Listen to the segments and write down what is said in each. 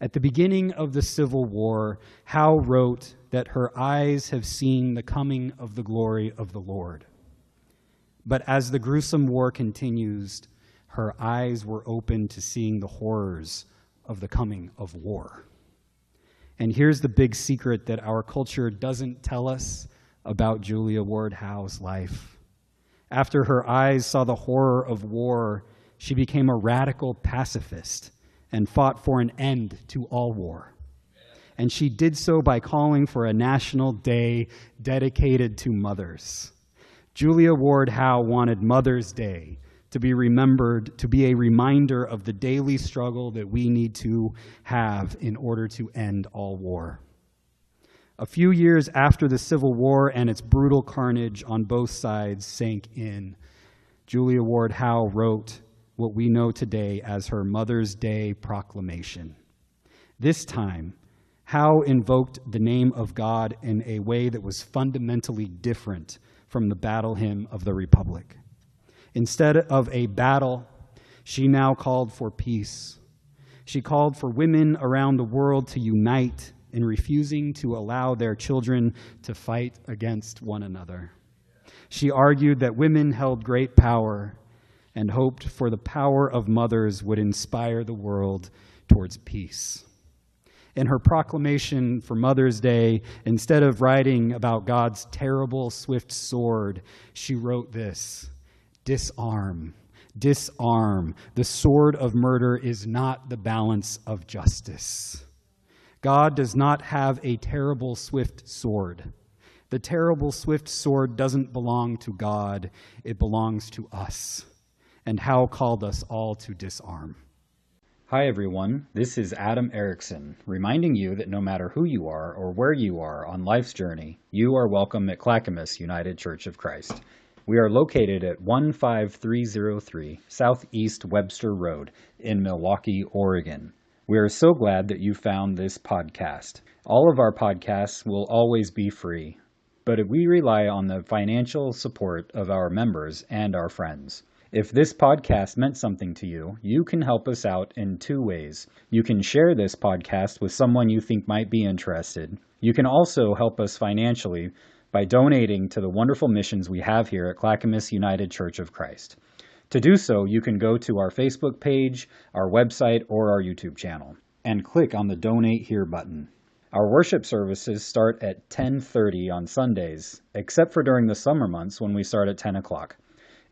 At the beginning of the Civil War, Howe wrote that her eyes have seen the coming of the glory of the Lord. But as the gruesome war continues, her eyes were open to seeing the horrors of the coming of war. And here's the big secret that our culture doesn't tell us about Julia Ward Howe's life. After her eyes saw the horror of war, she became a radical pacifist and fought for an end to all war. And she did so by calling for a national day dedicated to mothers. Julia Ward Howe wanted Mother's Day to be remembered, to be a reminder of the daily struggle that we need to have in order to end all war. A few years after the Civil War and its brutal carnage on both sides sank in, Julia Ward Howe wrote what we know today as her Mother's Day proclamation. This time, Howe invoked the name of God in a way that was fundamentally different from the battle hymn of the Republic. Instead of a battle, she now called for peace. She called for women around the world to unite in refusing to allow their children to fight against one another. She argued that women held great power and hoped for the power of mothers would inspire the world towards peace. In her proclamation for Mother's Day, instead of writing about God's terrible, swift sword, she wrote this: "Disarm, disarm. The sword of murder is not the balance of justice." God does not have a terrible, swift sword. The terrible, swift sword doesn't belong to God. It belongs to us. And Howe called us all to disarm. Hi everyone, this is Adam Erickson, reminding you that no matter who you are or where you are on life's journey, you are welcome at Clackamas United Church of Christ. We are located at 15303 Southeast Webster Road in Milwaukee, Oregon. We are so glad that you found this podcast. All of our podcasts will always be free, but we rely on the financial support of our members and our friends. If this podcast meant something to you, you can help us out in two ways. You can share this podcast with someone you think might be interested. You can also help us financially by donating to the wonderful missions we have here at Clackamas United Church of Christ. To do so, you can go to our Facebook page, our website, or our YouTube channel, and click on the Donate Here button. Our worship services start at 10:30 on Sundays, except for during the summer months when we start at 10 o'clock.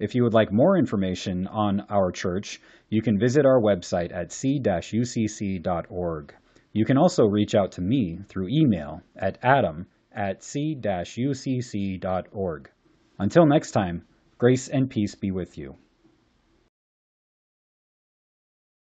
If you would like more information on our church, you can visit our website at c-ucc.org. You can also reach out to me through email at adam@c-ucc.org. Until next time, grace and peace be with you.